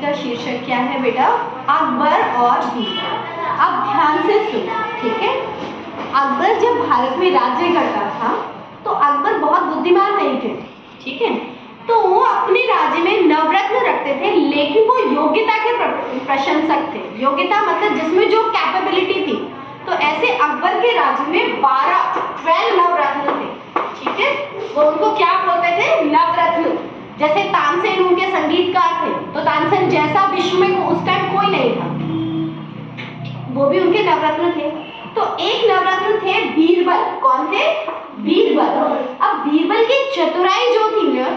का शीर्षक क्या है बेटा? अकबर और बीरबल। अब ध्यान से सुनो, ठीक है। अकबर जब भारत में राज्य करता था तो अकबर बहुत बुद्धिमान नहीं थे, ठीक है। तो वो अपने राज्य में नवरत्न रखते थे, लेकिन वो योग्यता के प्रशंसक थे। योग्यता मतलब जिसमें जो कैपेबिलिटी थी। तो ऐसे अकबर के राज्य में 12 नवरत्न थे, ठीक है। वो उनको क्या बोलते थे? नवरत्न। जैसे तानसेन उनके संगीतकार थे, तो तानसेन जैसा विश्व में उस टाइम कोई नहीं था, वो भी उनके नवरत्न थे। तो एक नवरत्न थे बीरबल। कौन थे? बीरबल। अब बीरबल की चतुराई जो थी ना,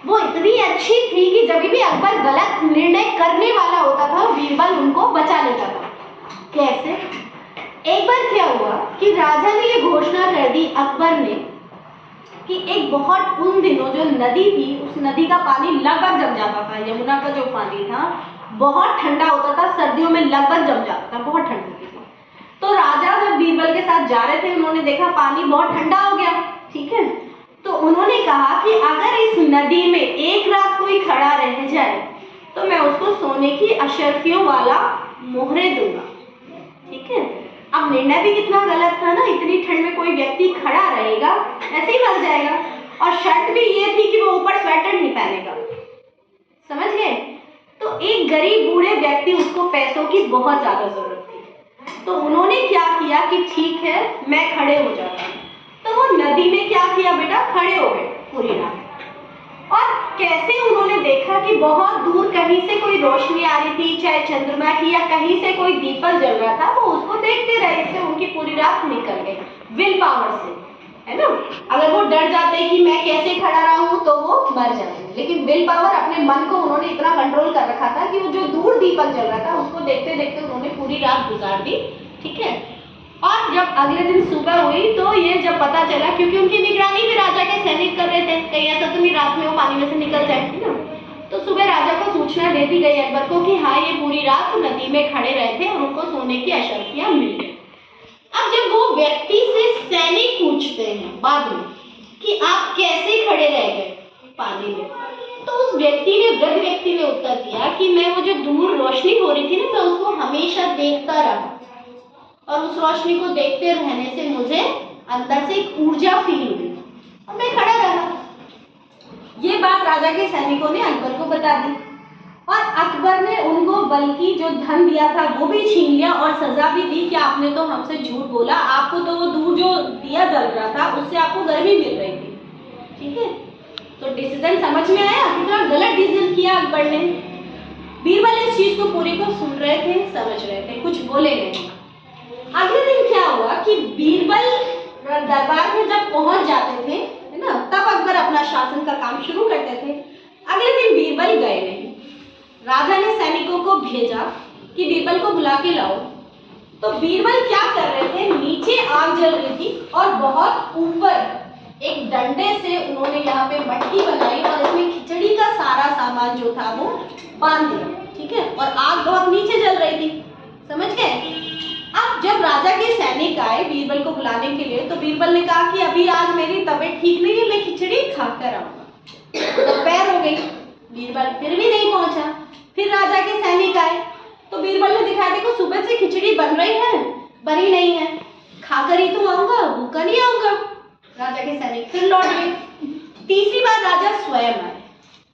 वो इतनी अच्छी थी कि जब भी अकबर गलत निर्णय करने वाला होता था, बीरबल उनको बचा लेता था। कैसे? एक बार क्या हुआ कि राजा ने ये घोषणा कर दी अकबर ने कि एक बहुत उन दिनों जो नदी थी, उस नदी का पानी लगभग जम जाता था। यमुना का जो पानी था बहुत ठंडा होता था, सर्दियों में लगभग जम जाता था, बहुत ठंड होती थी। तो राजा जब बीरबल के साथ जा रहे थे, उन्होंने देखा पानी बहुत ठंडा हो गया, ठीक है। तो उन्होंने कहा कि अगर इस नदी में एक रात कोई खड़ा रह जाए तो मैं उसको सोने की अशर्फियों वाला मोहरे दूंगा, ठीक है। अब निर्णय भी कितना गलत था ना, इतनी ठंड में कोई व्यक्ति खड़ा रहेगा, ऐसे ही मर जाएगा। और शर्त भी ये थी कि वो ऊपर स्वेटर नहीं पहनेगा, समझ गए। तो एक गरीब बूढ़े व्यक्ति, उसको पैसों की बहुत ज्यादा जरूरत थी, तो उन्होंने क्या किया कि ठीक है मैं खड़े हो जाता हूँ। तो वो नदी में क्या किया बेटा? खड़े हो गए पूरी रात। और कैसे उन्होंने देखा कि बहुत दूर कहीं से कोई रोशनी आ रही थी, चाहे चंद्रमा की या कहीं से कोई दीपक जल रहा था, वो उसको देखते रहे। इससे उनकी पूरी रात निकल गई विल पावर से, है ना। अगर वो डर जाते कि मैं कैसे खड़ा रहा हूं तो वो मर जाते, लेकिन विल पावर, अपने मन को उन्होंने इतना कंट्रोल कर रखा था कि वो जो दूर दीपक जल रहा था उसको देखते देखते उन्होंने पूरी रात गुजार दी, ठीक है। और जब अगले दिन सुबह हुई तो ये जब पता चला, क्योंकि उनकी निगरानी भी राजा के सैनिक कर रहे थे, कहीं ऐसा तो नहीं रात में वो पानी में से निकल जाए, है ना। तो सुबह राजा को सूचना दे दी गई अकबर को कि हाँ ये पूरी रात नदी में खड़े रहे थे और उनको सोने की अशर्फियां मिल गई। अब जब वो व्यक्ति से सैनिक पूछते हैं बाद में कि आप कैसे खड़े रह गए पानी में, तो उस व्यक्ति ने, वृद्ध व्यक्ति ने उत्तर दिया कि मैं वो जो दूर रोशनी हो रही थी ना, मैं उसको हमेशा देखता रहा और उस रोशनी को देखते रहने से मुझे अंदर से एक ऊर्जा फील हुई और मैं खड़ा रहा। ये बात राजा के सैनिकों ने अकबर को बता दी और अकबर ने उनको बल्कि जो धन दिया था वो भी छीन लिया और सजा भी दी कि आपने तो हमसे झूठ बोला, आपको तो वो दूर जो दिया जल रहा था उससे आपको गर्मी मिल रही थी, ठीक है। तो डिसीजन समझ में आया? कितना गलत डिसीजन किया अकबर ने। बीरबल इस चीज को पूरी को सुन रहे थे, समझ रहे थे, कुछ बोले नहीं। अगले दिन क्या हुआ कि बीरबल दरबार में जब पहुंच जाते थे, है ना, तब अकबर अपना शासन का काम शुरू करते थे। अगले दिन बीरबल गए नहीं। राजा ने सैनिकों को भेजा कि बीरबल को बुला के लाओ। तो बीरबल क्या कर रहे थे? नीचे आग जल रही थी और बहुत ऊपर एक डंडे से उन्होंने यहाँ पे मटकी बनाई और इसमें खिचड़ी का सारा सामान जो था वो बांध दिया, ठीक है। और आग बहुत नीचे जल रही थी, समझ गए। अब जब राजा के सैनिक आए बीरबल को बुलाने के लिए, तो बीरबल ने कहा कि अभी आज मेरी तबीयत ठीक नहीं है, मैं खिचड़ी खाकर आऊंगा। दोपहर हो गई, बीरबल फिर भी नहीं पहुंचा। फिर राजा के सैनिक आए तो बीरबल ने दिखाया, देखो सुबह से खिचड़ी बन रही है, बनी नहीं है, खाकर ही तो आऊंगा, भूखा नहीं आऊंगा। राजा के सैनिक फिर लौट गए। तीसरी बार राजा स्वयं आए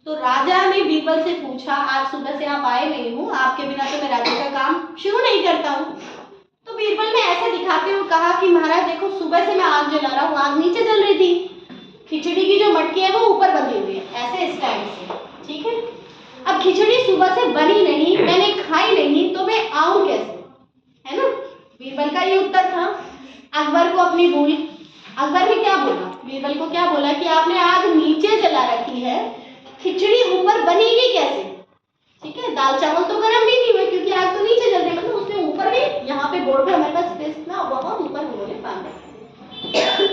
तो राजा ने बीरबल से पूछा, आज सुबह से आप आए नहीं हो, आपके बिना तो मैं राज्य का काम शुरू नहीं करता हूँ। तो बीरबल ने ऐसे दिखाते हुए कहा कि महाराज देखो सुबह से मैं आग जला रहा हूँ, आग नीचे जल रही थी, खिचड़ी की जो मटकी है वो ऊपर बंधी हुई है, ऐसे इस टाइम से, ठीक है। अब खिचड़ी सुबह से बनी नहीं, मैंने खाई नहीं, तो मैं आऊं कैसे, है ना। बीरबल का ये उत्तर था। अकबर को अपनी भूल, अकबर ने क्या बोला? बीरबल को क्या बोला कि आपने आग नीचे जला रखी है, खिचड़ी ऊपर बनेगी कैसे, ठीक है। दाल चावल तो गर्म भी नहीं हुए क्योंकि आग तो नीचे जल रही, मतलब उसने ऊपर भी, यहाँ पे बोर्ड पे हमारे पास स्पेस ना, बहुत ऊपर उन्होंने बांधा।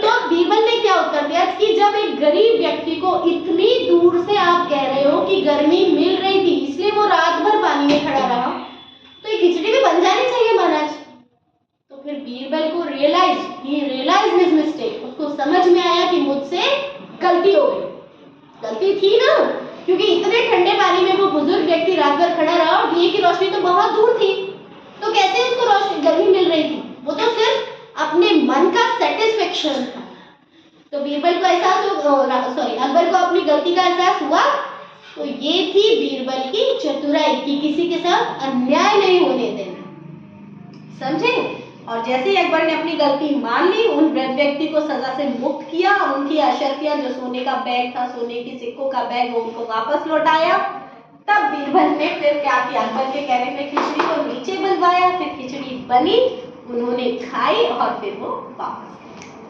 तो बीरबल ने क्या उत्तर दिया कि जब एक गरीब व्यक्ति को इतनी दूर से आप कह रहे हो कि गर्मी मिल रही थी इसलिए वो रात भर पानी में खड़ा रहा, तो ये खिचड़ी भी बन जानी चाहिए महाराज। तो फिर बीरबल को रियलाइज हिज मिस्टेक, उसको समझ में आया कि मुझसे गलती हो गई। गलती थी ना, क्योंकि इतने ठंडे पानी में वो बुजुर्ग व्यक्ति रात भर खड़ा रहा बीरबल को एहसास सॉरी अकबर को अपनी गलती का एहसास हुआ। तो ये थी बीरबल की चतुराई कि किसी के साथ अन्याय नहीं होने देना, समझे। और जैसे ही अकबर ने अपनी गलती मान ली, उन वृद्ध व्यक्ति को सजा से मुक्त किया, उनकी अशर्फियां जो सोने का बैग था, सोने के सिक्कों का बैग, उनको वापस लौटाया। तब बीरबल ने फिर क्या किया, अकबर के कहने पे खिचड़ी को नीचे बनवाया, फिर खिचड़ी बनी, उन्होंने खाई और फिर वो वापस